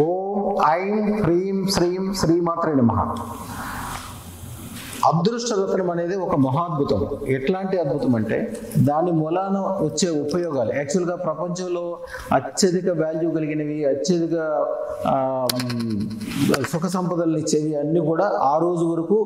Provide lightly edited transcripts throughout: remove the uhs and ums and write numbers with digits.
ఓం ఐం హ్రీం శ్రీం శ్రీమాత్రే నమః. అదృష్టరత్నం అనేది ఒక మహాద్భుతం. ఎట్లాంటి అద్భుతం అంటే దాని మూలాన వచ్చే ఉపయోగాలు యాక్చువల్గా ప్రపంచంలో అత్యధిక వాల్యూ కలిగినవి, అత్యధిక సుఖ సంపదలను ఇచ్చేవి అన్నీ కూడా ఆ రోజు వరకు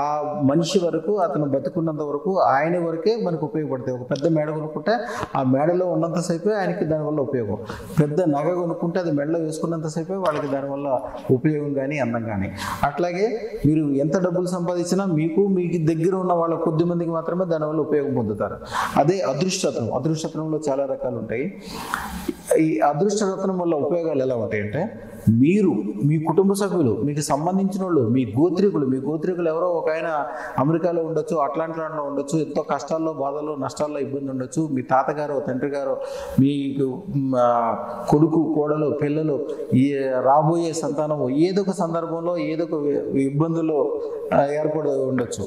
ఆ మనిషి వరకు, అతను బతుకున్నంత వరకు ఆయన వరకే మనకు ఉపయోగపడతాయి. ఒక పెద్ద మేడ కొనుక్కుంటే ఆ మేడలో ఉన్నంతసేపే ఆయనకి దానివల్ల ఉపయోగం. పెద్ద నగ కొనుక్కుంటే అది మెడలో వేసుకున్నంతసేపే వాళ్ళకి దానివల్ల ఉపయోగం కానీ అందం కానీ. అట్లాగే మీరు ఎంత డబ్బులు సంపాదించినా మీకు దగ్గర ఉన్న వాళ్ళ కొద్ది మందికి మాత్రమే దానివల్ల ఉపయోగం పొందుతారు. అదే అదృష్టరత్నం. అదృష్టరత్నంలో చాలా రకాలు ఉంటాయి. ఈ అదృష్టరత్నం వల్ల ఉపయోగాలు ఎలా ఉంటాయంటే, మీరు, మీ కుటుంబ సభ్యులు, మీకు సంబంధించిన వాళ్ళు, మీ గోత్రికులు ఎవరో ఒక ఆయన అమెరికాలో ఉండొచ్చు, అట్లాంటిలో ఉండొచ్చు, ఎంతో కష్టాల్లో, బాధల్లో, నష్టాల్లో ఇబ్బంది ఉండొచ్చు. మీ తాతగారు, తండ్రి గారు, మీకు కొడుకు, కోడలు, పిల్లలు, రాబోయే సంతానము ఏదో ఒక సందర్భంలో ఏదో ఒక ఇబ్బందుల్లో ఏర్పడి ఉండొచ్చు.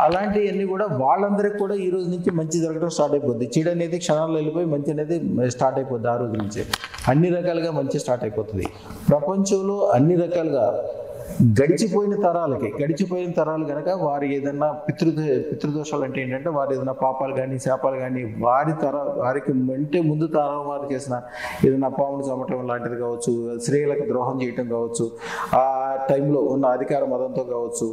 అలాంటివన్నీ కూడా వాళ్ళందరికీ కూడా ఈ రోజు నుంచి మంచి జరగడం స్టార్ట్ అయిపోద్ది. చెడు అనేది క్షణాల్లో వెళ్ళిపోయి మంచి అనేది స్టార్ట్ అయిపోద్ది. ఆ రోజు నుంచి అన్ని రకాలుగా మంచి స్టార్ట్ అయిపోతుంది. ప్రపంచంలో అన్ని రకాలుగా గడిచిపోయిన తరాలు కనుక వారు ఏదన్నా పితృదోషాలు అంటే ఏంటంటే, వారు ఏదైనా పాపాలు కానీ శాపాలు కానీ వారికి అంటే ముందు తరం వారు చేసిన ఏదైనా పామును చమ్మటం లాంటిది కావచ్చు, స్త్రీలకు ద్రోహం చేయటం కావచ్చు, ఆ టైంలో ఉన్న అధికార మదంతో కావచ్చు,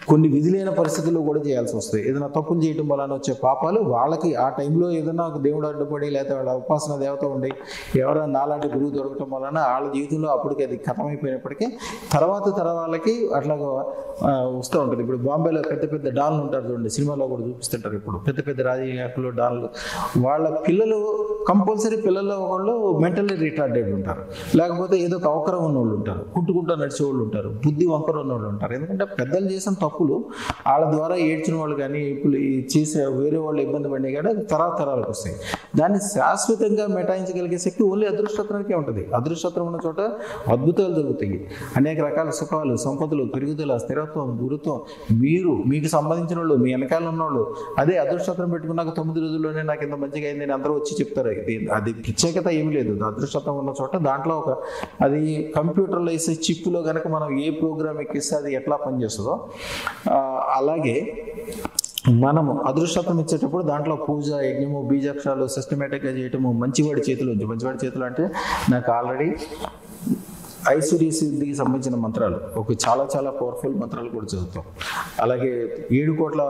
కొన్ని విధులైన పరిస్థితుల్లో కూడా చేయాల్సి వస్తుంది. ఏదైనా తప్పులు చేయటం వలన వచ్చే పాపాలు వాళ్ళకి ఆ టైంలో ఏదైనా దేవుడు అడ్డుపడి, లేకపోతే వాళ్ళ ఉపాసన దేవత ఉండి ఎవరైనా నాలాంటి గురువు దొరకటం వలన వాళ్ళ జీవితంలో అప్పటికి అది ఖతమైపోయినప్పటికీ తర్వాత తరాలకి అట్లాగా వస్తూ ఉంటుంది. ఇప్పుడు బాంబేలో పెద్ద పెద్ద డాన్లు ఉంటారు చూడండి, సినిమాలో కూడా చూపిస్తుంటారు. ఇప్పుడు పెద్ద పెద్ద రాజకీయాలు డాన్లు, వాళ్ళ పిల్లలు కంపల్సరీ పిల్లల్లో ఒకళ్ళు మెంటల్లీ రిటార్డెడ్ ఉంటారు, లేకపోతే ఏదో ఒక అవకరం ఉన్న వాళ్ళు ఉంటారు, కుంటుకుంటూ నడిచే వాళ్ళు ఉంటారు, బుద్ధి వంకర ఉన్న వాళ్ళు ఉంటారు. ఎందుకంటే పెద్దలు చేసిన తప్పులు వాళ్ళ ద్వారా ఏడ్చిన వాళ్ళు కానీ ఇప్పుడు చేసే వేరే వాళ్ళు ఇబ్బంది పడినాయి కానీ అది తరాలకు వస్తాయి. దాన్ని శాశ్వతంగా మిటాయించగలిగే శక్తి ఓన్లీ అదృష్టత్వానికే ఉంటుంది. అదృష్టత్వం ఉన్న చోట అద్భుతాలు జరుగుతాయి. అనేక రకాల సుఖాలు, సంపదలు, పెరుగుదల, స్థిరత్వం, గురుత్వం, మీకు సంబంధించిన వాళ్ళు, మీ వెనకాల ఉన్నవాళ్ళు అదే అదృష్టత్వం పెట్టుకున్నాక 9 రోజుల్లోనే నాకు ఇంత మంచిగా అయింది అని అందరూ వచ్చి చెప్తారు. అది ప్రత్యేకత ఏమి లేదు. అదృష్టత్వం ఉన్న చోట దాంట్లో అది కంప్యూటర్లో వేసే చిప్లో కనుక మనం ఏ ప్రోగ్రామ్ ఎక్కిస్తే అది ఎట్లా పనిచేస్తుందో అలాగే మనము అదృష్టత్వం ఇచ్చేటప్పుడు దాంట్లో పూజ, యజ్ఞము, బీజాక్షరాలు సిస్టమేటిక్గా చేయటము, మంచివాడి చేతులు అంటే నాకు ఆల్రెడీ ఐశ్వర్య సిద్ధికి సంబంధించిన మంత్రాలు చాలా చాలా పవర్ఫుల్ మంత్రాలు కూడా చదువుతాం. అలాగే 7 కోట్ల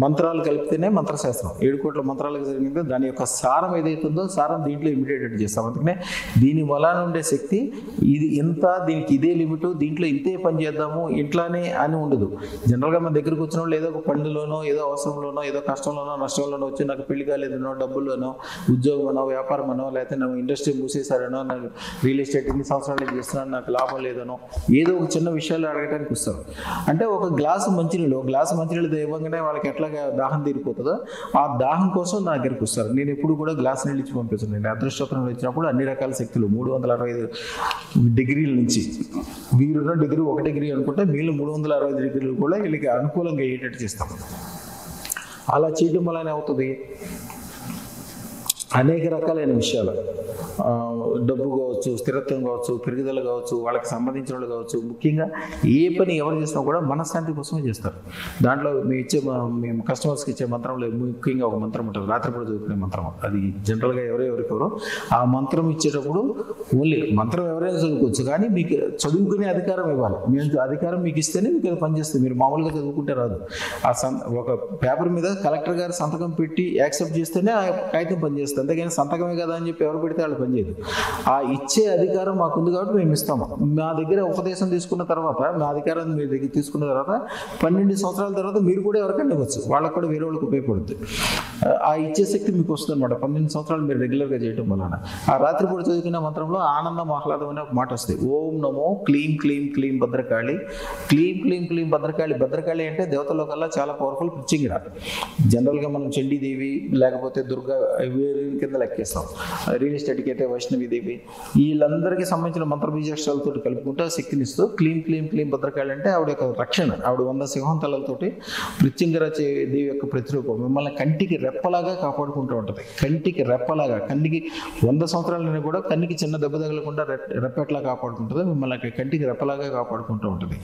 మంత్రాలు కలిపితేనే మంత్రశాస్త్రం. 7 కోట్ల మంత్రాలకు జరిగిందో దాని యొక్క సారం ఏదైతుందో సారం దీంట్లో ఇమిడియేట్ చేస్తాం. అందుకనే దీని వల్ల ఉండే శక్తి ఇది ఎంత, దీనికి ఇదే లిమిట్, దీంట్లో ఇంతే పని చేద్దాము ఇట్లానే అని ఉండదు. జనరల్గా మన దగ్గరకు వచ్చిన వాళ్ళు ఏదో ఒక పనులోనో, ఏదో అవసరంలోనో, ఏదో కష్టంలోనో, నష్టంలోనో వచ్చి నాకు పెళ్లి కాలేదనో, డబ్బుల్లోనో, ఉద్యోగమనో, వ్యాపారమనో, లేకపోతే నాకు ఇండస్ట్రీ మూసేశారనో, నాకు రియల్ ఎస్టేట్ ఇన్ని సంవత్సరాలు చేస్తున్నాను నాకు లాభం లేదనో, ఏదో ఒక చిన్న విషయాలు అడగడానికి వస్తారు. అంటే ఒక గ్లాసు మంచినీళ్ళు ఇవ్వగానే వాళ్ళకి ఎట్లాగా దాహం తీరిపోతుందో ఆ దాహం కోసం నా దగ్గరికి వస్తారు. నేను ఎప్పుడు కూడా గ్లాస్ నీళ్ళు ఇచ్చి పంపిస్తాను. నేను అదృష్టత్వంలో ఇచ్చినప్పుడు అన్ని రకాల శక్తులు 365 డిగ్రీల నుంచి, వీరున్న డిగ్రీ 1 డిగ్రీ అనుకుంటే వీళ్ళు 365 డిగ్రీలు కూడా వీళ్ళకి అనుకూలంగా అయ్యేటట్టు చేస్తాం. అలా చేయడం వల్లనే అవుతుంది అనేక రకాలైన విషయాలు, డబ్బు కావచ్చు, స్థిరత్వం కావచ్చు, పెరుగుదల కావచ్చు, వాళ్ళకి సంబంధించిన వాళ్ళు కావచ్చు. ముఖ్యంగా ఏ పని ఎవరు చేసినా కూడా మనశ్శాంతి కోసమే చేస్తారు. దాంట్లో మేము కస్టమర్స్కి ఇచ్చే మంత్రంలో ముఖ్యంగా ఒక మంత్రం ఉంటుంది, రాత్రిపూట చదువుకునే మంత్రం. అది జనరల్గా ఎవరెవరికెవరో ఆ మంత్రం ఇచ్చేటప్పుడు ఓన్లీ మంత్రం ఎవరైనా చదువుకోవచ్చు, కానీ మీకు చదువుకునే అధికారం ఇవ్వాలి. మేము అధికారం మీకు ఇస్తేనే మీకు అది పనిచేస్తుంది. మీరు మామూలుగా చదువుకుంటే రాదు. ఒక పేపర్ మీద కలెక్టర్ గారు సంతకం పెట్టి యాక్సెప్ట్ చేస్తేనే ఆ కాగితం పనిచేస్తుంది. అంతేగాని సంతకమే కదా అని చెప్పి ఎవరు పెడితే వాళ్ళు పనిచేయదు. ఆ ఇచ్చే అధికారం మాకుంది కాబట్టి మేము ఇస్తాము. మా దగ్గర ఉపదేశం తీసుకున్న తర్వాత, మా అధికారాన్ని మీ దగ్గర తీసుకున్న తర్వాత 12 సంవత్సరాల తర్వాత మీరు కూడా ఎవరికైనా ఇవ్వచ్చు. వాళ్ళకు కూడా వేరే వాళ్ళకి ఉపయోగపడుతుంది. ఆ ఇచ్చే శక్తి మీకు వస్తుంది అనమాట 12 సంవత్సరాలు మీరు రెగ్యులర్గా చేయడం వలన. ఆ రాత్రిపూట చదువుకున్న మంత్రంలో ఆనందం, ఆహ్లాదం అనే ఒక మాట వస్తుంది. ఓం నమో క్లీం క్లీం క్లీం భద్రకాళి, క్లీం క్లీం క్లీం భద్రకాళి. భద్రకాళి అంటే దేవతలో కల్లా చాలా పవర్ఫుల్ పిచ్చింగిర. జనరల్గా మనం చండీదేవి లేకపోతే దుర్గా కింద లెక్కేస్తాం. రియల్ ఎస్టేట్కి అయితే వైష్ణవీదేవి, వీళ్ళందరికీ సంబంధించిన మంత్ర బీజాక్షరాలతో కలుపుకుంటూ శక్తినిస్తూ క్లీం క్లీం క్లీం భద్రకాళి అంటే ఆవిడ యొక్క రక్షణ. ఆవిడ 100 సింహం తలలతోటి పృథ్వింగర దేవి యొక్క ప్రతిరూపం. మిమ్మల్ని కంటికి రెప్పలాగా కాపాడుకుంటూ ఉంటుంది. కంటికి రెప్పలాగా, కన్నికి 100 సంవత్సరాలైనా కూడా కన్నికి చిన్న దెబ్బ తగలకుండా రెప్పెట్లా కాపాడుకుంటుంది, మిమ్మల్ని కంటికి రెప్పలాగా కాపాడుకుంటూ ఉంటుంది.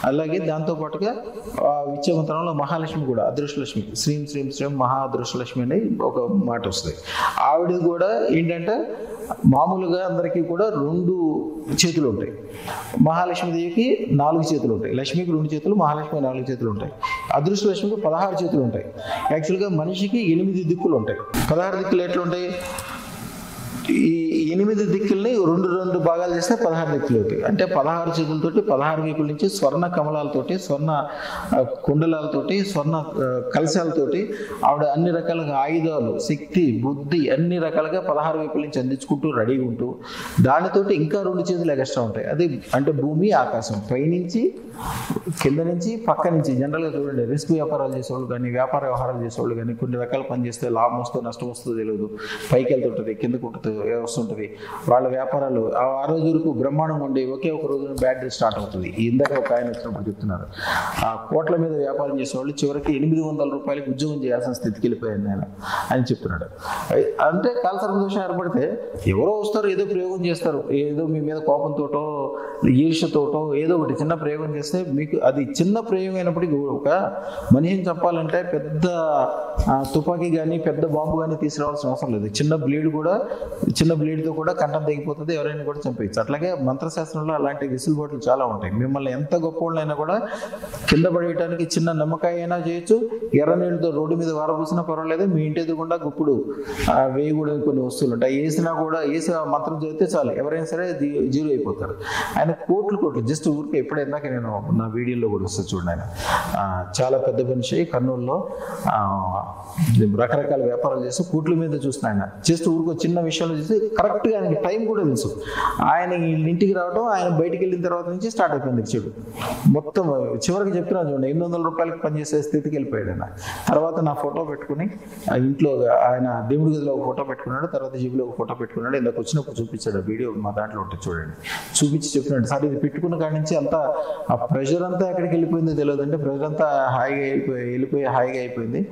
అలాగే దాంతోపాటుగా విద్యావంతరంలో మహాలక్ష్మి కూడా, అదృష్టలక్ష్మి, శ్రీం శ్రీం శ్రీం మహా అదృష్టలక్ష్మి అని ఒక మాట వస్తుంది. ఆవిడ కూడా ఏంటంటే మామూలుగా అందరికీ కూడా 2 చేతులు ఉంటాయి, మహాలక్ష్మీదేవికి 4 చేతులు ఉంటాయి, లక్ష్మికి 2 చేతులు, మహాలక్ష్మి 4 చేతులు ఉంటాయి, అదృష్టలక్ష్మికి 16 చేతులు ఉంటాయి. యాక్చువల్గా మనిషికి 8 దిక్కులు ఉంటాయి. 16 దిక్కులు ఎట్లుంటాయి? ఈ 8 దిక్కుల్ని 2 భాగాలు చేస్తే 16 దిక్కులు అవుతాయి. అంటే 16 చేతులతోటి 16 వైపుల నుంచి స్వర్ణ కమలాలతోటి, స్వర్ణ కుండలాలతోటి, స్వర్ణ కలశాలతోటి ఆవిడ అన్ని రకాలుగా ఆయుధాలు, శక్తి, బుద్ధి అన్ని రకాలుగా 16 వైపుల నుంచి అందించుకుంటూ రెడీగా ఉంటూ, దానితోటి ఇంకా 2 చేతులు ఎక్స్ట్రా ఉంటాయి. అది అంటే భూమి ఆకాశం, పైనుంచి కింద నుంచి పక్క నుంచి. జనరల్గా చూడండి, రిస్క్ వ్యాపారాలు చేసేవాళ్ళు కానీ, వ్యాపార వ్యవహారాలు చేసేవాళ్ళు కానీ, కొన్ని రకాల పని చేస్తే లాభం వస్తుందో నష్టం వస్తుందో తెలియదు, పైకి వెళ్తుంటుంది, కిందకు ఉంటుంది, వస్తుంటుంది. వాళ్ళ వ్యాపారాలు ఆ రోజు వరకు బ్రహ్మాండంగా ఉండి ఒకే ఒక రోజున బ్యాడ్ డే స్టార్ట్ అవుతుంది. ఇందాక ఒక ఆయన వచ్చినప్పుడు చెప్తున్నారు, ఆ కోట్ల మీద వ్యాపారం చేసేవాళ్ళు చివరికి 800 రూపాయలకి ఉద్యోగం చేయాల్సిన స్థితికి వెళ్ళిపోయాను నేను అని చెప్తున్నాడు. అంటే కాలసర్ప దోషం ఏర్పడితే ఎవరో వస్తారు, ఏదో ప్రయోగం చేస్తారు, ఏదో మీ మీద కోపంతోటో ఈర్ష్యతోటో ఏదో ఒకటి చిన్న ప్రయోగం చేస్తే మీకు అది చిన్న ప్రయోగం అయినప్పటికీ, ఒక మనిషిని చంపాలంటే పెద్ద తుపాకీ కానీ పెద్ద బాంబు కానీ తీసుకురావాల్సిన అవసరం లేదు. చిన్న బ్లేడ్తో కూడా కంఠం తెగిపోతుంది, ఎవరైనా కూడా చంపేయచ్చు. అట్లాగే మంత్రశాస్త్రంలో అలాంటి విసులుబాట్లు చాలా ఉంటాయి. మిమ్మల్ని ఎంత గొప్ప వాళ్ళైనా కూడా కింద పడేయడానికి చిన్న నిమ్మకాయ అయినా చేయొచ్చు, ఎర్ర నీళ్ళతో రోడ్డు మీద వారబూసినా పర్వాలేదు, మీ ఇంటి ఎదుగుండా గుప్పుడు వేయకూడని కొన్ని వస్తువులు ఉంటాయి, వేసినా కూడా వేసి మంత్రం చదివితే చాలు ఎవరైనా సరే జీరో అయిపోతారు. ఆయన కోట్లు జస్ట్ ఊరికి ఎప్పుడైనా నేను నా వీడియోలో కూడా వస్తుంది చూడండి, ఆయన చాలా పెద్ద మనిషి, కర్నూలులో రకరకాల వ్యాపారాలు చేస్తూ కోట్ల మీద చూసిన ఆయన జస్ట్ ఊరికి చిన్న విషయంలో చూసి కరెక్ట్గా ఆయనకి టైం కూడా తెలుసు. ఆయన ఇంటికి రావడం, ఆయన బయటికి వెళ్ళిన తర్వాత నుంచి స్టార్ట్ అయిపోయింది చెడు మొత్తం. చివరికి చెప్తున్నాను చూడండి, 800 రూపాయలకి పనిచేసే స్థితికి వెళ్ళిపోయాడు ఆయన. తర్వాత నా ఫోటో పెట్టుకుని ఇంట్లో ఆయన దేవుడి గదిలో ఒక ఫోటో పెట్టుకున్నాడు, తర్వాత జీబులో ఒక ఫోటో పెట్టుకున్నాడు. ఇందాక వచ్చినప్పుడు చూపించాడు, వీడియో మా దాంట్లో ఉంటుంది చూడండి, చూపించి చెప్తున్నాడు, సార్ ఇది పెట్టుకున్న కాడి నుంచి అంతా ఆ ప్రెషర్ అంతా ఎక్కడికి వెళ్ళిపోయిందో తెలియదు, అంటే ప్రెషర్ అంతా వెళ్ళిపోయి హాయిగా అయిపోయింది,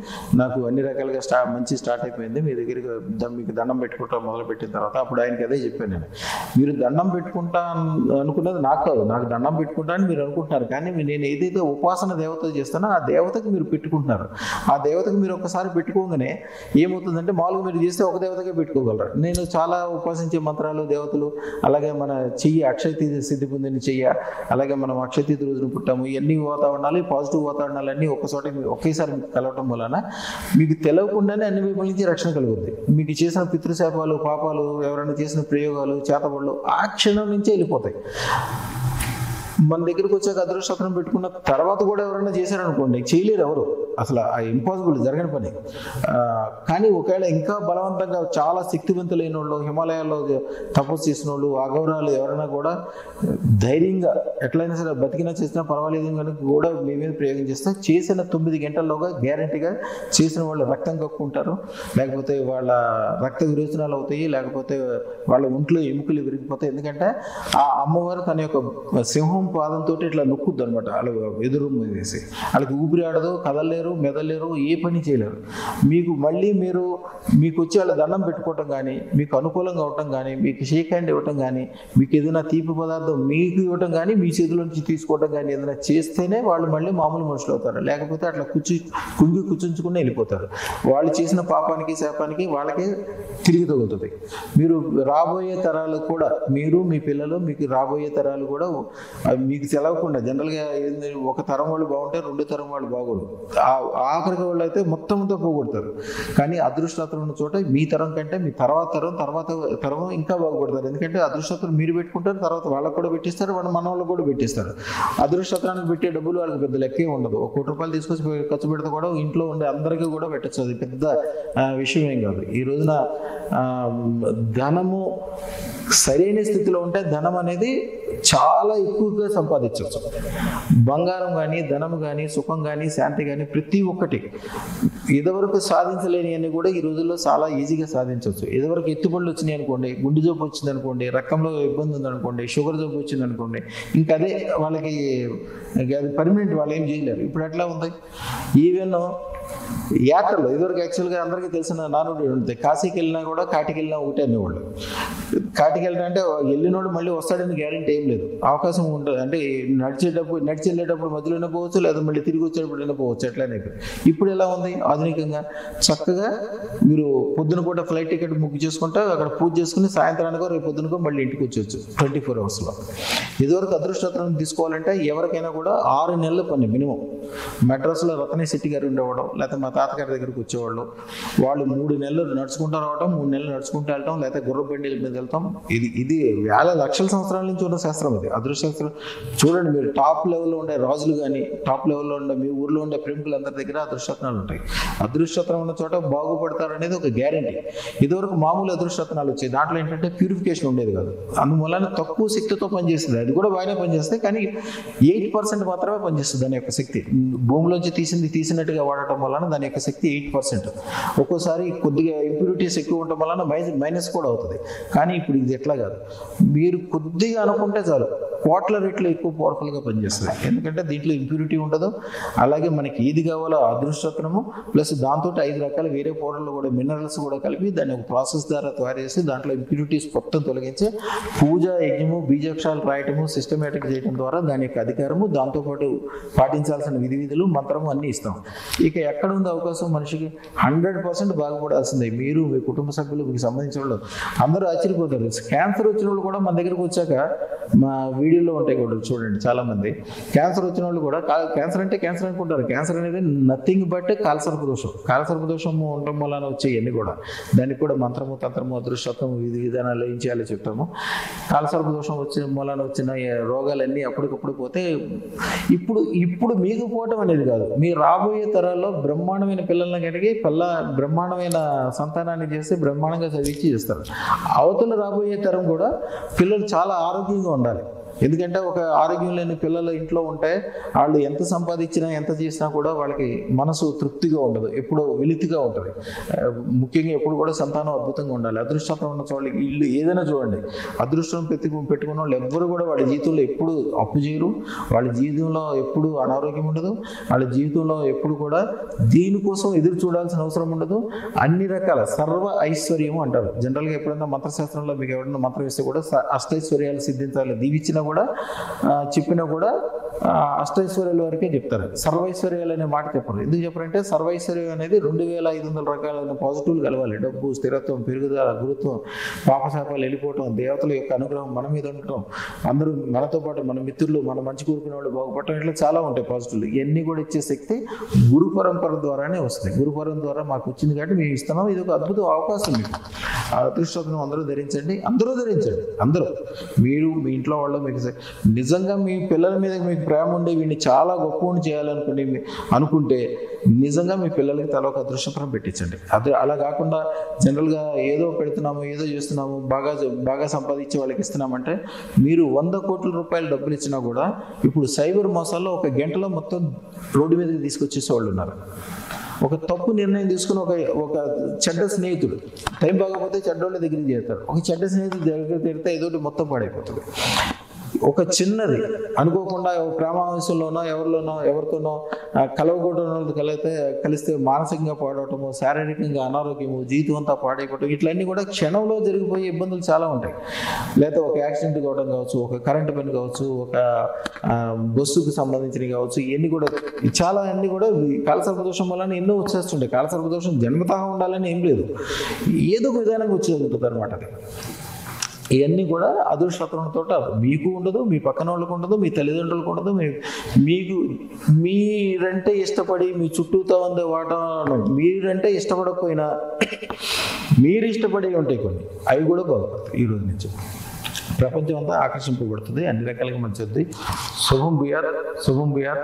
నాకు అన్ని రకాలుగా మంచి స్టార్ట్ అయిపోయింది. మీ దగ్గరికి మీకు దండం పెట్టుకుంటా మొదలు పెట్టిన తర్వాత అప్పుడు ఆయనకి అదే చెప్పాను నేను, మీరు దండం పెట్టుకుంటా అనుకున్నది నాకు కాదు, నాకు దండం పెట్టుకుంటా అని మీరు అనుకుంటున్నారు, కానీ నేను ఏదైతే ఉపాసన దేవత చేస్తానో ఆ దేవతకి మీరు పెట్టుకుంటున్నారు. ఆ దేవతకి మీరు ఒకసారి పెట్టుకోగానే ఏమవుతుందంటే, మామూలుగా మీరు చేస్తే ఒక దేవతకే పెట్టుకోగలరు. నేను చాలా ఉపాసించే మంత్రాలు, దేవతలు, అలాగే మన చెయ్యి అక్షయ సిద్ధి పొందిన చెయ్య, అలాగే మనం అక్షయ తీర్థి రోజున పుట్టాము, ఇవన్నీ వాతావరణాలు, పాజిటివ్ వాతావరణాలు అన్నీ ఒకేసారి మీకు కలవటం వలన మీకు తెలియకుండానే అన్ని వైపుల నుంచి రక్షణ కలుగుతుంది. మీకు చేసిన పితృశాపాలు, పాపాలు, ఎవరైనా చేసిన ప్రయోగాలు, చేతబడులు ఆ క్షణం నుంచే వెళ్ళిపోతాయి. మన దగ్గరికి వచ్చాక అదృష్టం పెట్టుకున్న తర్వాత కూడా ఎవరైనా చేశారనుకోండి, చేయలేరు ఎవరు, అసలు ఆ ఇంపాసిబుల్, జరగని పని. కానీ ఒకవేళ ఇంకా బలవంతంగా చాలా శక్తివంతులైన వాళ్ళు, హిమాలయాల్లో తపస్సు చేసిన వాళ్ళు, అగౌరాలు ఎవరైనా కూడా ధైర్యంగా ఎట్లయినా సరే బతికినా చేసినా పర్వాలేదు కనుక కూడా మీ మీద ప్రయోగం చేస్తే చేసిన 9 గంటల్లోగా గ్యారంటీగా చేసిన వాళ్ళు రక్తం కక్కుంటారు, లేకపోతే వాళ్ళ రక్త విరోచనాలు అవుతాయి, లేకపోతే వాళ్ళ ఒంట్లో ఎముకలు విరిగిపోతాయి. ఎందుకంటే ఆ అమ్మవారు తన యొక్క సింహం పాదంతో ఇట్లా నొక్కుద్దు అనమాట, అలా ఎదురు వేసి వాళ్ళకి ఊపిరి ఆడదు, కదలలేరు, మెదలేరు, ఏ పని చేయలేరు. మళ్ళీ మీకు వచ్చి వాళ్ళ దండం పెట్టుకోవటం కానీ, మీకు అనుకూలంగా అవటం కానీ, మీకు షేక్ హ్యాండ్ ఇవ్వటం కానీ, మీకు ఏదైనా తీపి పదార్థం మీకు ఇవ్వటం కానీ, మీ చేతుల నుంచి తీసుకోవటం కానీ ఏదైనా చేస్తేనే వాళ్ళు మళ్ళీ మామూలు మనుషులు అవుతారు. లేకపోతే అట్లా కూర్చుంచుకుని వెళ్ళిపోతారు. వాళ్ళు చేసిన పాపానికి, శాపానికి వాళ్ళకే తిరిగి తగులుతుంది. మీరు రాబోయే తరాలు కూడా, మీరు మీ పిల్లలు, మీకు రాబోయే తరాలు కూడా మీకు తెలవకుండా జనరల్గా ఒక తరం వాళ్ళు బాగుంటే 2 తరం వాళ్ళు బాగోడు, ఆఖరికి వాళ్ళు అయితే మొత్తంతో పోగొడతారు. కానీ అదృష్టం ఉన్న చోట మీ తరం కంటే మీ తర్వాత తరం ఇంకా బాగుపడతారు. ఎందుకంటే అదృష్టం మీరు పెట్టుకుంటారు, తర్వాత వాళ్ళకు కూడా పెట్టిస్తారు, మన వాళ్ళకు కూడా పెట్టిస్తారు. అదృష్టానికి పెట్టే డబ్బులు వాళ్ళకి పెద్ద లెక్కే ఉండదు. 1 కోటి రూపాయలు తీసుకొచ్చి ఖర్చు పెడితే కూడా ఇంట్లో ఉండే అందరికీ కూడా పెట్టచ్చు, అది పెద్ద విషయం ఏం కాదు. ఈ రోజున ధనము సరైన స్థితిలో ఉంటే ధనం అనేది చాలా ఎక్కువగా సంపాదించవచ్చు. బంగారం కానీ, ధనం కానీ, సుఖం కానీ, శాంతి కానీ, ప్రతి ఒక్కటి ఇదివరకు సాధించలేని అన్ని కూడా ఈ రోజుల్లో చాలా ఈజీగా సాధించవచ్చు. ఇదివరకు ఎత్తుబడులు వచ్చినాయి అనుకోండి, గుండె జబ్బు వచ్చింది అనుకోండి, రక్తంలో ఇబ్బంది ఉందనుకోండి, షుగర్ జబ్బు వచ్చింది అనుకోండి, ఇంకా అదే వాళ్ళకి అది పర్మనెంట్, వాళ్ళు ఏం చేయలేరు. ఇప్పుడు ఎట్లా ఉంది, ఈవెన్ యాత్రలో ఇదివరకు యాక్చువల్గా అందరికీ తెలిసిన నానుడి ఉంటుంది, కాశీకి వెళ్ళినా కూడా కాటికి వెళ్ళినా ఒకటే అనేవాళ్ళు. కాటికి వెళ్ళినా అంటే వెళ్ళినోడు మళ్ళీ వస్తాడని గ్యారెంటీ ఏం లేదు, అవకాశం ఉంటుంది. అంటే నడిచి వెళ్ళేటప్పుడు మధ్యలోనే పోవచ్చు, లేదా మళ్ళీ తిరిగి వచ్చేటప్పుడు పోవచ్చు, ఎట్లనే. ఇప్పుడు ఎలా ఉంది ఆధునికంగా, చక్కగా మీరు పొద్దున పూట ఫ్లైట్ టికెట్ బుక్ చేసుకుంటే అక్కడ పూజ చేసుకుని సాయంత్రానికో రేపు పొద్దునకో మళ్ళీ ఇంటికి వచ్చేవచ్చు 24 అవర్స్లో. ఇదివరకు అదృష్టరత్నం తీసుకోవాలంటే ఎవరికైనా కూడా 6 నెలల పని మినిమం. మెడ్రాస్లో రత్నే శెట్టి గారు ఉండేవాడు, లేకపోతే మా తాతగారి దగ్గరికి వచ్చేవాళ్ళు. వాళ్ళు 3 నెలలు నడుచుకుంటూ రావడం, 3 నెలలు నడుచుకుంటూ వెళ్తాం, లేకపోతే గుర్ర బండిల మీద వెళ్తాం. ఇది వేల లక్షల సంవత్సరాల నుంచి ఉన్న శాస్త్రం. ఇది అదృష్టశాస్త్రం. చూడండి, మీరు టాప్ లెవెల్లో ఉండే రాజులు కానీ, టాప్ లెవెల్లో ఉండే మీ ఊర్లో ఉండే ప్రముఖులందరి దగ్గర అదృష్టరత్నాలు ఉంటాయి. అదృష్టరత్నం ఉన్న చోట బాగుపడతారు అనేది ఒక గ్యారంటీ. ఇదివరకు మామూలు అదృష్టరత్నాలు వచ్చాయి, దాంట్లో ఏంటంటే ప్యూరిఫికేషన్ ఉండేది కాదు, అందువల్ల తక్కువ శక్తితో పనిచేస్తుంది. అది కూడా బాగానే పనిచేస్తాయి, కానీ 8% మాత్రమే పనిచేస్తుంది దాని యొక్క శక్తి. భూమిలోంచి తీసినట్టుగా వాడటం వలన దాని యొక్క శక్తి 8%. ఒక్కోసారి కొద్దిగా ఇంప్యూరిటీస్ ఎక్కువ ఉండటం వలన మైనస్ కూడా అవుతుంది. కానీ ఇప్పుడు ఇది ఎట్లా కాదు, మీరు కొద్దిగా అనుకుంటే చాలు, కోట్ల రెట్లు ఎక్కువ పవర్ఫుల్గా పనిచేస్తుంది. ఎందుకంటే దీంట్లో ఇంప్యూరిటీ ఉండదు. అలాగే మనకి ఏది కావాలో అదృష్టరత్నము ప్లస్ దాంతో 5 రకాల వేరే పౌడర్లు కూడా, మినరల్స్ కూడా కలిపి దాన్ని ఒక ప్రాసెస్ ద్వారా తయారు చేసి దాంట్లో ఇంప్యూరిటీస్ మొత్తం తొలగించి పూజ, యజ్ఞము, బీజాక్షరాలు రాయటము, సిస్టమేటిక్ చేయడం ద్వారా దాని యొక్క అధికారము, దాంతోపాటు పాటించాల్సిన విధులు, మంత్రము అన్నీ ఇస్తాం. ఇక ఎక్కడ ఉంది అవకాశం మనిషికి? 100% బాగుపడాల్సిందే. మీరు, మీ కుటుంబ సభ్యులు, మీకు సంబంధించిన వాళ్ళు అందరూ ఆశ్చర్యపోతారు. క్యాన్సర్ వచ్చిన వాళ్ళు కూడా మన దగ్గరకు వచ్చాక, మా వీడియోలో ఉంటాయి కూడా చూడండి, చాలా మంది క్యాన్సర్ వచ్చిన వాళ్ళు కూడా క్యాన్సర్ అంటే క్యాన్సర్ అనుకుంటారు. క్యాన్సర్ అనేది నథింగ్ బట్ కాలసర్ప దోషం. కాలసర్ప దోషం ఉండడం వలన వచ్చేవన్నీ కూడా, దానికి కూడా మంత్రము, తంత్రము, అదృష్టత్వము, విధానాలు ఏం చేయాలో చెప్తాము. కాలసర్ప దోషం వచ్చిన వలన వచ్చిన రోగాలన్నీ అప్పటికప్పుడు పోతే, ఇప్పుడు మీకు పోవటం అనేది కాదు, మీ రాబోయే తరాల్లో బ్రహ్మాండమైన పిల్లల్ని కలిగి బ్రహ్మాండమైన సంతానాన్ని చేసి బ్రహ్మాండంగా చదివించి చేస్తారు. అవతల రాబోయే తరం కూడా పిల్లలు చాలా ఆరోగ్యంగా ఉండాలి. ఎందుకంటే ఒక ఆరోగ్యం లేని పిల్లలు ఇంట్లో ఉంటే వాళ్ళు ఎంత సంపాదించినా ఎంత చేసినా కూడా వాళ్ళకి మనసు తృప్తిగా ఉండదు, ఎప్పుడో వెలితిగా ఉంటుంది. ముఖ్యంగా ఎప్పుడు కూడా సంతానం అద్భుతంగా ఉండాలి. అదృష్టం ఉన్న వాళ్ళకి ఇల్లు ఏదైనా చూడండి, అదృష్టం పెట్టుకున్న వాళ్ళు ఎవ్వరు కూడా వాళ్ళ జీవితంలో ఎప్పుడు అప్పు చేయరు, వాళ్ళ జీవితంలో ఎప్పుడు అనారోగ్యం ఉండదు, వాళ్ళ జీవితంలో ఎప్పుడు కూడా దీనికోసం ఎదురు చూడాల్సిన అవసరం ఉండదు. అన్ని రకాల సర్వ ఐశ్వర్యము అంటారు. జనరల్గా ఎప్పుడైనా మంత్రశాస్త్రంలో మీకు ఎవరైనా మంత్రం ఇస్తే కూడా అష్టైశ్వర్యాలు సిద్ధించాలి దీవిచ్చినా కూడా, చెప్పినా కూడా అష్టైశ్వర్యాల వరకే చెప్తారు. సర్వైశ్వర్యాలు అనే మాట చెప్పరు. ఎందుకు చెప్పారంటే సర్వైశ్వర్యం అనేది 2500 రకాలైన పాజిటివ్లు కలవాలి. డబ్బు, స్థిరత్వం, పెరుగుదల, గురుత్వం, పాపశాపాలు వెళ్ళిపోవటం, దేవతల యొక్క అనుగ్రహం మన మీద ఉండటం, అందరూ మనతో పాటు మన మిత్రులు, మన మంచి కోరుకునే వాళ్ళు బాగుపడటం, ఇట్లా చాలా ఉంటాయి పాజిటివ్లు. ఇవన్నీ కూడా ఇచ్చే శక్తి గురు పరంపర ద్వారానే వస్తుంది. గురు పరంపర ద్వారా మాకు వచ్చింది కాబట్టి మేము ఇస్తున్నాం. ఇది ఒక అద్భుత అవకాశం మీకు. ఆ అదృష్టం అందరూ ధరించండి, అందరూ మీరు, మీ ఇంట్లో వాళ్ళు, మీకు నిజంగా మీ పిల్లల మీద మీకు ప్రేమ ఉండి వీడిని చాలా గొప్పని అనుకుంటే నిజంగా మీ పిల్లలకి తల ఒక అదృష్టం పెట్టించండి. అలా కాకుండా జనరల్గా ఏదో పెడుతున్నాము, ఏదో చేస్తున్నాము, బాగా సంపాదించే వాళ్ళకి ఇస్తున్నామంటే, మీరు 100 కోట్ల రూపాయలు డబ్బులు ఇచ్చినా కూడా ఇప్పుడు సైబర్ మోసాల్లో ఒక గంటలో మొత్తం రోడ్డు మీదకి తీసుకొచ్చేసే వాళ్ళు ఉన్నారు. ఒక తప్పు నిర్ణయం తీసుకుని ఒక చెడ్డ స్నేహితుడు టైం బాగపోతే చెడ్డోళ్ళ దగ్గరికి చేరుతారు. ఒక చెడ్డ స్నేహితుడు దగ్గర తిరిగితే ఏదోటి మొత్తం పాడైపోతుంది. ఒక చిన్నది అనుకోకుండా ప్రేమావేశంలోనో ఎవరితోనో కలవకూడదు కలిస్తే మానసికంగా పాడవటము, శారీరకంగా అనారోగ్యము, జీవితం అంతా పాడైపోవటం, ఇట్లన్నీ కూడా క్షణంలో జరిగిపోయే ఇబ్బందులు చాలా ఉంటాయి. లేకపోతే ఒక యాక్సిడెంట్ కావడం కావచ్చు, ఒక కరెంటు పని కావచ్చు, ఒక బస్సుకు సంబంధించినవి కావచ్చు, ఇవన్నీ కూడా చాలా అన్నీ కూడా కాలసర్పదోషం వల్ల ఎన్నో వచ్చేస్తుంటాయి. కాలసర్పదోషం జన్మతహా ఉండాలని ఏం లేదు, ఏదో ఒక విధానంగా వచ్చేది ఉంటుంది అనమాట. అది ఇవన్నీ కూడా అదృష్టంతో మీకు ఉండదు, మీ పక్కన వాళ్ళకు ఉండదు, మీ తల్లిదండ్రులకు ఉండదు. మీకు మీరంటే ఇష్టపడి మీ చుట్టూతో ఉండే వాటాను మీరంటే ఇష్టపడకపోయినా మీరు ఇష్టపడే ఉంటాయి కొన్ని, అవి కూడా బాగుపడతాయి. ఈ రోజు నుంచి ప్రపంచం అంతా ఆకర్షింపబడుతుంది, అన్ని రకాలుగా మంచిది. శుభం భూయాత్.